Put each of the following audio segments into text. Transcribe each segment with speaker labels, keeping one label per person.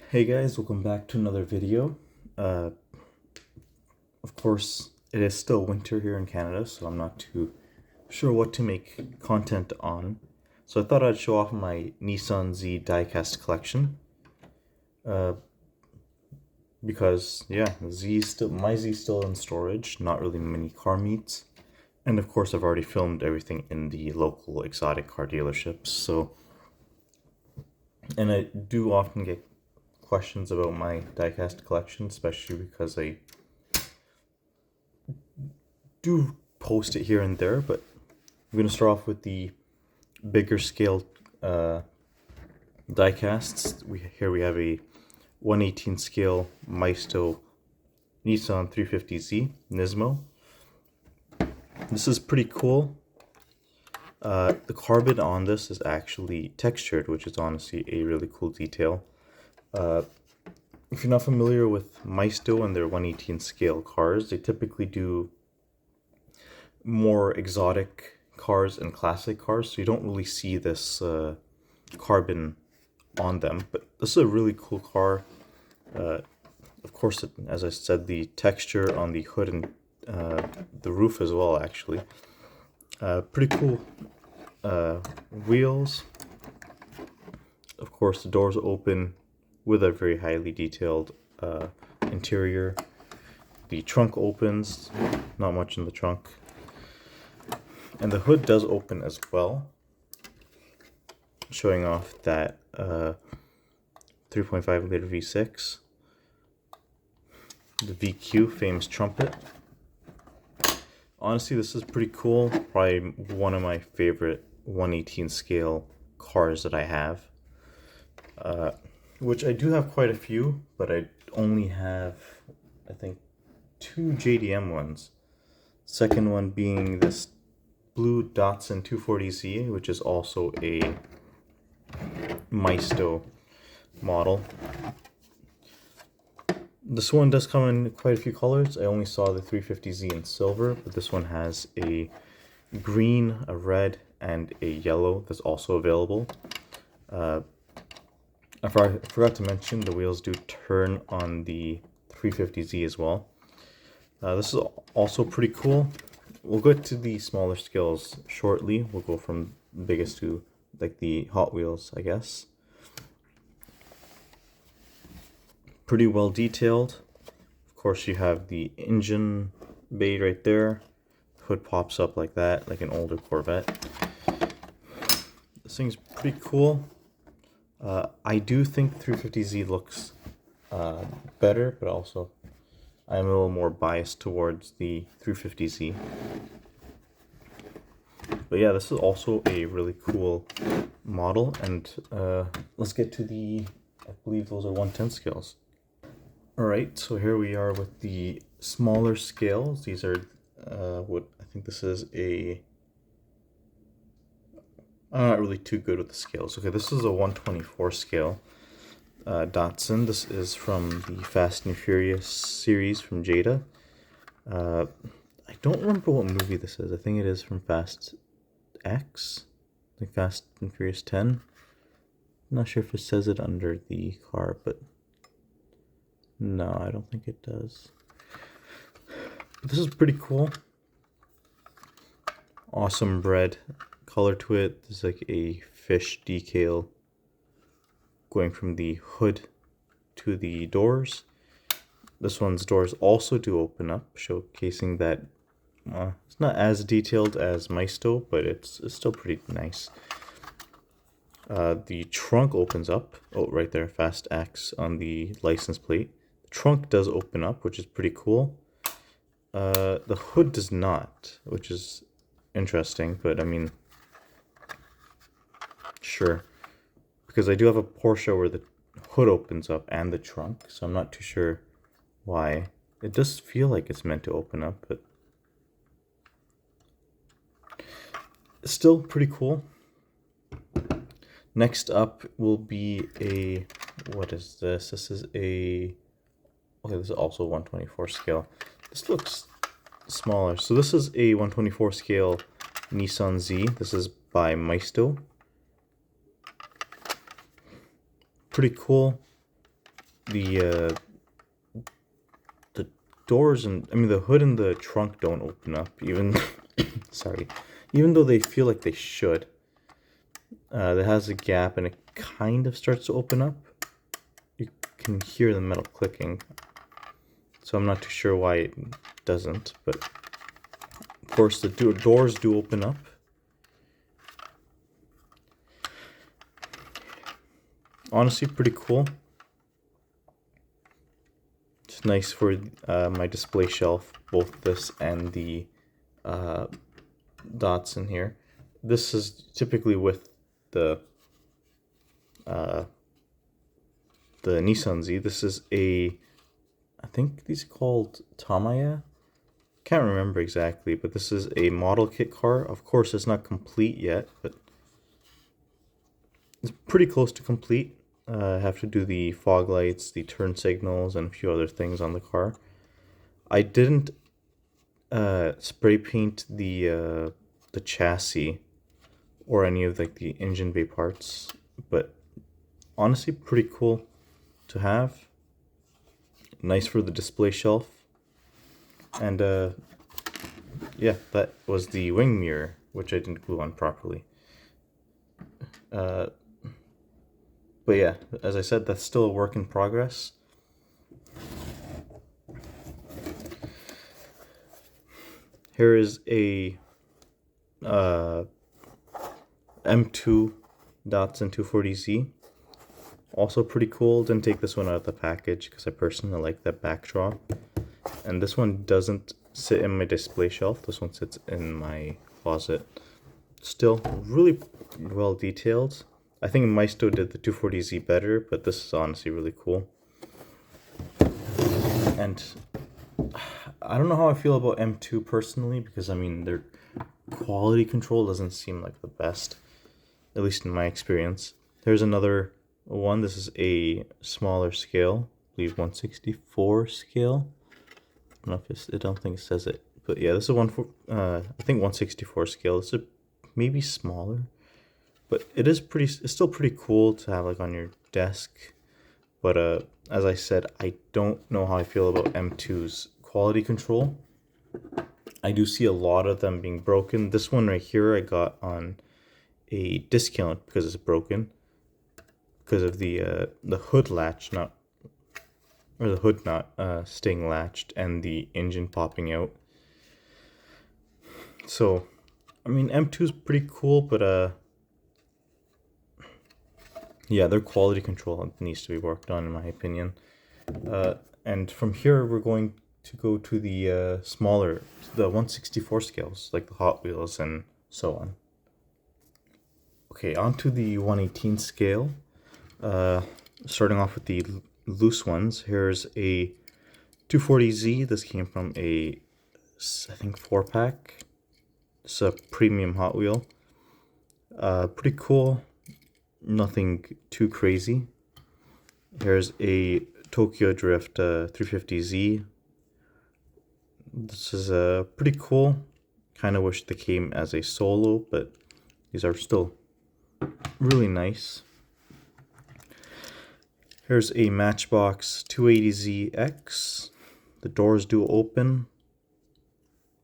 Speaker 1: Hey guys, welcome back to another video. Uh, of course, it is still winter here in Canada, so I'm not too sure what to make content on. So I thought I'd show off my Nissan Z diecast collection. Because yeah, my Z's still in storage, not really many car meets. And of course, I've already filmed everything in the local exotic car dealerships. And I do often get questions about my diecast collection, especially because I do post it here and there, but I'm going to start off with the bigger scale diecasts. Here we have a 1/18 scale Maisto Nissan 350Z Nismo. This is pretty cool. The carbon on this is actually textured, which is honestly a really cool detail. If you're not familiar with Maisto and their 1/18 scale cars, they typically do more exotic cars and classic cars, so you don't really see this carbon on them. But this is a really cool car. Of course, as I said, the texture on the hood and the roof as well, actually. Pretty cool wheels. Of course, the doors open with a very highly detailed interior. The trunk opens, not much in the trunk. And the hood does open as well, showing off that 3.5 liter V6. The VQ famous trumpet. Honestly, this is pretty cool. Probably one of my favorite 1/18 scale cars that I have. Which I do have quite a few, but I only have, I think, 2 JDM ones. Second one being this blue Datsun 240Z, which is also a Maisto model. This one does come in quite a few colors. I only saw the 350Z in silver, but this one has a green, a red, and a yellow that's also available. I forgot to mention the wheels do turn on the 350Z as well. This is also pretty cool. We'll go to the smaller scales shortly. We'll go from biggest to like the Hot Wheels, I guess. Pretty well detailed. Of course, you have the engine bay right there. Hood pops up like that, like an older Corvette. This thing's pretty cool. I do think 350Z looks better, but also I'm a little more biased towards the 350Z. But yeah, this is also a really cool model, and let's get to I believe those are 1/10 scales. Alright, so here we are with the smaller scales. These are I think this is I'm not really too good with the scales. Okay, this is a 1/24 scale Datsun. This is from the Fast and Furious series from Jada. I don't remember what movie this is. I think it is from Fast X, like Fast and Furious 10. I'm not sure if it says it under the car, but no, I don't think it does. But this is pretty cool. Awesome red color to it. There's like a fish decal going from the hood to the doors. This one's doors also do open up, showcasing that it's not as detailed as Maisto, but it's still pretty nice. The trunk opens up. Oh, right there, Fast X on the license plate. The trunk does open up, which is pretty cool. The hood does not, which is interesting, but I mean, sure. Because I do have a Porsche where the hood opens up and the trunk, so I'm not too sure why. It does feel like it's meant to open up, but it's still pretty cool. Next up will be what is this? This is okay, this is also 1/24 scale. This looks smaller. So this is a 1/24 scale Nissan Z. This is by Maisto. Pretty cool. the doors and the hood and the trunk don't open up, even sorry, even though they feel like they should. That has a gap and it kind of starts to open up. You can hear the metal clicking, so I'm not too sure why it doesn't, but of course the doors do open up. Honestly, pretty cool. It's nice for my display shelf, both this and the dots in here. This is typically with the Nissan Z. This is I think these are called Tamaya. Can't remember exactly, but this is a model kit car. Of course, it's not complete yet, but it's pretty close to complete. I have to do the fog lights, the turn signals, and a few other things on the car. I didn't spray paint the chassis or any of like the engine bay parts, but honestly, pretty cool to have. Nice for the display shelf. And yeah, that was the wing mirror, which I didn't glue on properly. But yeah, as I said, that's still a work in progress. Here is a M2 Datsun 240Z. Also pretty cool. Didn't take this one out of the package because I personally like that backdrop. And this one doesn't sit in my display shelf. This one sits in my closet. Still really well detailed. I think Maisto did the 240Z better, but this is honestly really cool. And I don't know how I feel about M2 personally, because their quality control doesn't seem like the best, at least in my experience. There's another one. This is a smaller scale, I believe 164 scale. I don't think it says it, but yeah, this is I think 164 scale. It's maybe smaller, but it's still pretty cool to have like on your desk. But as I said, I don't know how I feel about M2's quality control. I do see a lot of them being broken. This one right here I got on a discount because it's broken, because of the hood latch the hood not staying latched and the engine popping out. So M2 is pretty cool, but yeah, their quality control needs to be worked on, in my opinion. And from here, we're going to go to the smaller, the 164 scales, like the Hot Wheels and so on. Okay, on to the 118 scale. Starting off with the loose ones. Here's a 240Z. This came from I think 4-pack. It's a premium Hot Wheel. Pretty cool. Nothing too crazy. Here's a Tokyo Drift 350Z. This is pretty cool. Kind of wish they came as a solo, but these are still really nice. Here's a Matchbox 280ZX. The doors do open.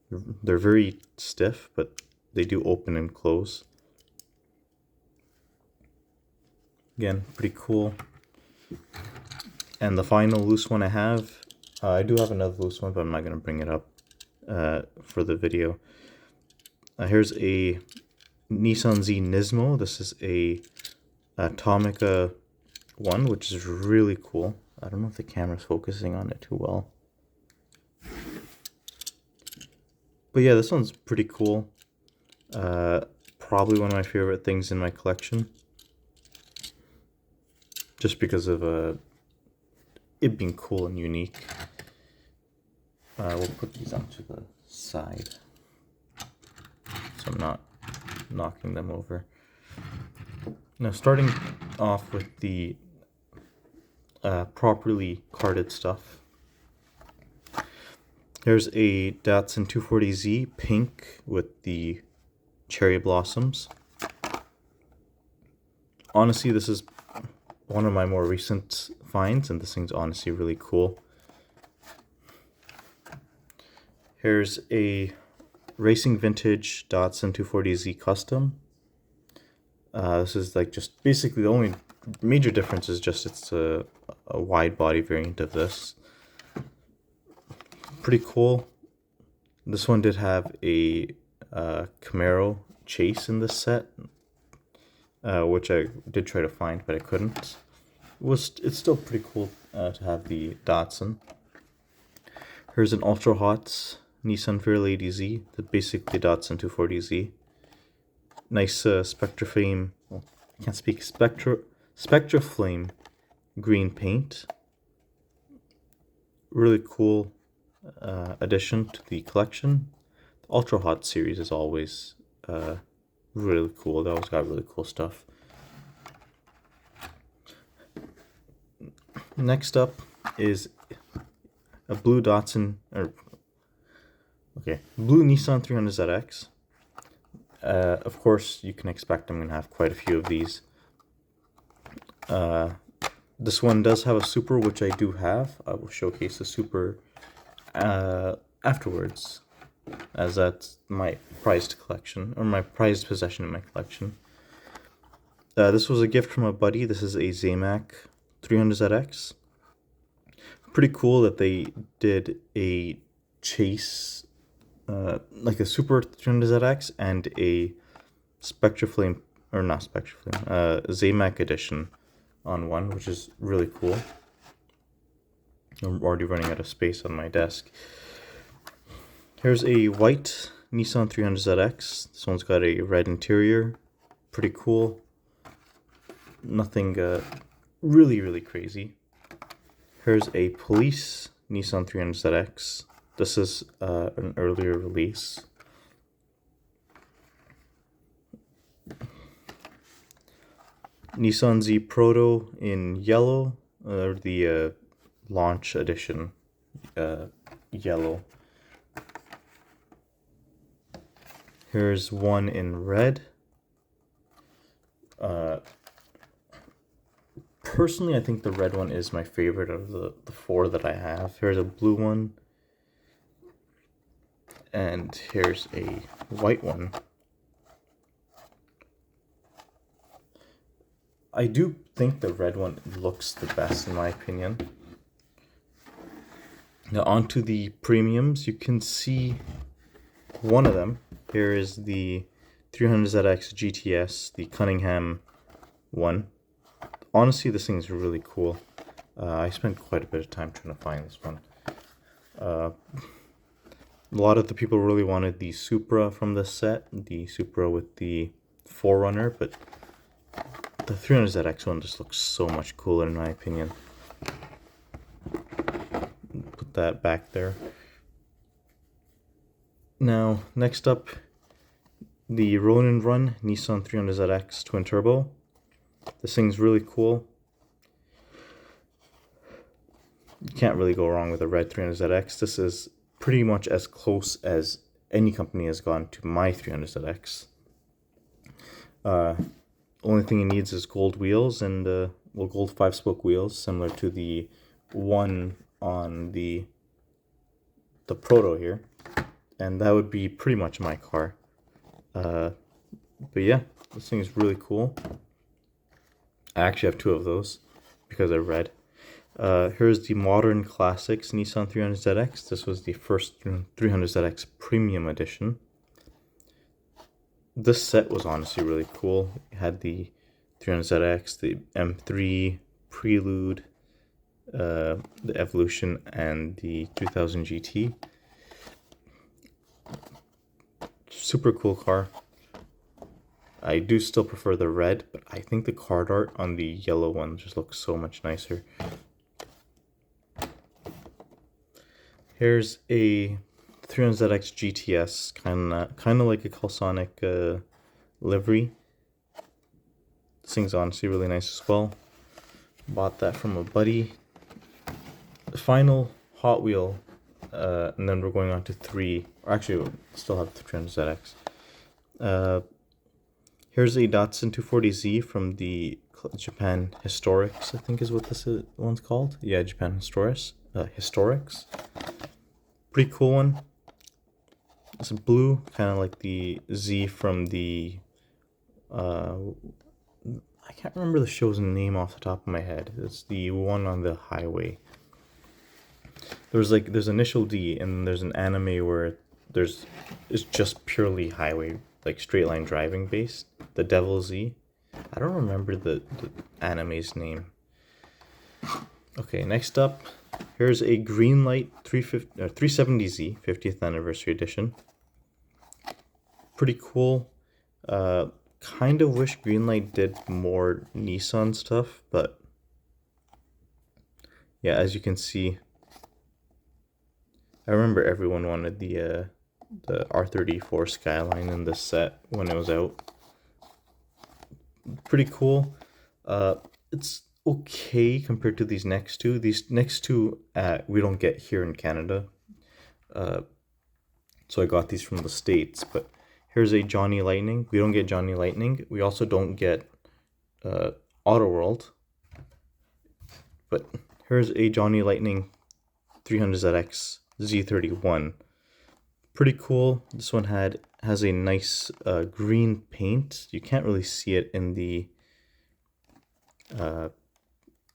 Speaker 1: They're very stiff, but they do open and close. Again, pretty cool. And the final loose one I have, I do have another loose one, but I'm not going to bring it up for the video. Here's a Nissan Z Nismo. This is a Atomica one, which is really cool. I don't know if the camera's focusing on it too well. But yeah, this one's pretty cool. Probably one of my favorite things in my collection. Just because of it being cool and unique. We'll put these onto the side, so I'm not knocking them over. Now, starting off with the properly carded stuff. There's a Datsun 240Z pink with the cherry blossoms. Honestly, this is one of my more recent finds, and this thing's honestly really cool. Here's a racing vintage Datsun 240Z Custom. This is like just basically the only major difference is just it's a wide body variant of this. Pretty cool. This one did have a Camaro chase in this set, which I did try to find, but I couldn't. It's still pretty cool to have the Datsun. Here's an Ultra Hot Nissan Fairlady Z, basically Datsun 240Z. Nice Spectraflame, well, I can't speak, Spectraflame green paint. Really cool addition to the collection. The Ultra Hot series is always really cool. They always got really cool stuff. Next up is a blue Datsun, blue Nissan 300ZX. Of course, you can expect I'm going to have quite a few of these. This one does have a Super, which I do have. I will showcase the Super afterwards, as that's my prized collection, or my prized possession in my collection. This was a gift from a buddy. This is a Zamac 300ZX. Pretty cool that they did a chase, like a Super 300ZX and a Spectraflame, or not Spectraflame, Zamac edition on one, which is really cool. I'm already running out of space on my desk. Here's a white Nissan 300ZX. This one's got a red interior. Pretty cool. Nothing really crazy. Here's a police Nissan 300ZX. This is an earlier release. Nissan Z Proto in yellow, or the launch edition yellow. Here's one in red. Personally, I think the red one is my favorite of the four that I have. Here's a blue one. And here's a white one. I do think the red one looks the best in my opinion. Now onto the premiums. You can see one of them. Here is the 300ZX GTS, the Cunningham one. Honestly, this thing is really cool. I spent quite a bit of time trying to find this one. A lot of the people really wanted the Supra from this set, the Supra with the 4Runner, but the 300ZX one just looks so much cooler in my opinion. Put that back there. Now, next up, the Ronin Run Nissan 300ZX Twin Turbo. This thing's really cool. You can't really go wrong with a red 300ZX. This is pretty much as close as any company has gone to my 300ZX. Only thing it needs is gold wheels and gold 5-spoke wheels, similar to the one on the Proto here, and that would be pretty much my car. But yeah, this thing is really cool. I actually have two of those because I read. Here's the Modern Classics Nissan 300ZX. This was the first 300ZX Premium Edition. This set was honestly really cool. It had the 300ZX, the M3, Prelude, the Evolution, and the 3000 GT. Super cool car. I do still prefer the red, but I think the card art on the yellow one just looks so much nicer. Here's a 300ZX GTS, kind of like a Celsonic livery. This thing's honestly really nice as well. Bought that from a buddy. The final Hot Wheel, and then we're going on to 3. Or actually, we'll still have the 300ZX. Here's a Datsun 240Z from the Japan Historics, I think is what this one's called. Yeah, Japan Historics. Pretty cool one. It's blue, kind of like the Z from the I can't remember the show's name off the top of my head. It's the one on the highway. There's Initial D, and there's an anime where it's just purely highway, like straight line driving based. The Devil Z. I don't remember the anime's name. Okay, next up, here's a Greenlight 370Z 50th anniversary edition. Pretty cool. Kind of wish Greenlight did more Nissan stuff, but yeah, as you can see, I remember everyone wanted the R34 Skyline in this set when it was out. Pretty cool. It's okay compared to these next two. These next two we don't get here in Canada, so I got these from the States. But here's a Johnny Lightning. We don't get Johnny Lightning. We also don't get Auto World. But here's a Johnny Lightning 300ZX Z31. Pretty cool. This one has a nice green paint. You can't really see it in the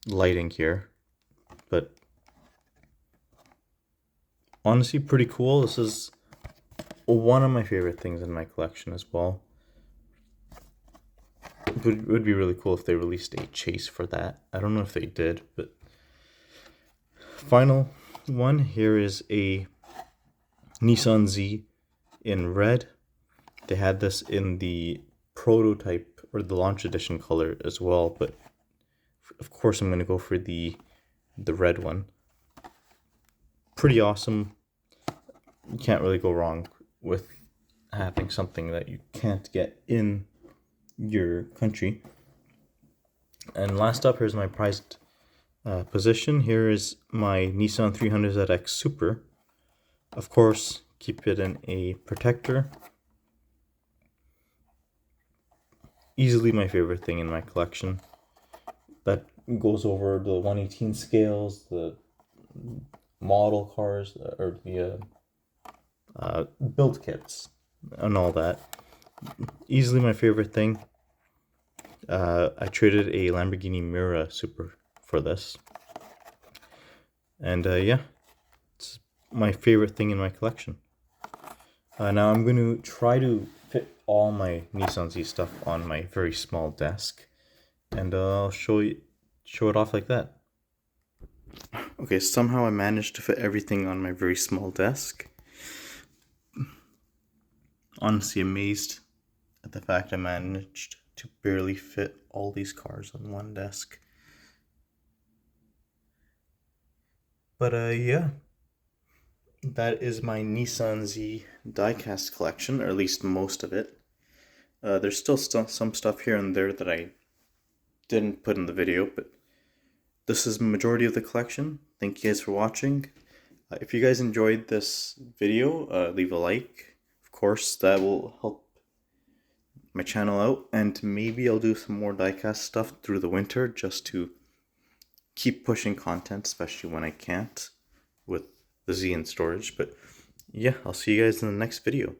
Speaker 1: lighting here, but honestly pretty cool. This is one of my favorite things in my collection as well. It would be really cool if they released a chase for that. I don't know if they did, but final one here is a Nissan Z in red. They had this in the prototype or the launch edition color as well, but of course I'm going to go for the red one. Pretty awesome. You can't really go wrong with having something that you can't get in your country. And last up, here's my prized position. Here is my Nissan 300ZX Super. Of course, keep it in a protector. Easily my favorite thing in my collection. That goes over the 1/18 scales, the model cars, or the build kits, and all that. Easily my favorite thing. I traded a Lamborghini Miura Super for this. And yeah, it's my favorite thing in my collection. Now I'm going to try to fit all my Nissan Z stuff on my very small desk, and I'll show it off like that. Okay, somehow I managed to fit everything on my very small desk. Honestly amazed at the fact I managed to barely fit all these cars on one desk. But yeah, that is my Nissan Z diecast collection, or at least most of it. There's still some stuff here and there that I didn't put in the video, but this is the majority of the collection. Thank you guys for watching. If you guys enjoyed this video, leave a like. Of course, that will help my channel out, and maybe I'll do some more diecast stuff through the winter just to keep pushing content, especially when I can't with the Z in storage. But yeah, I'll see you guys in the next video.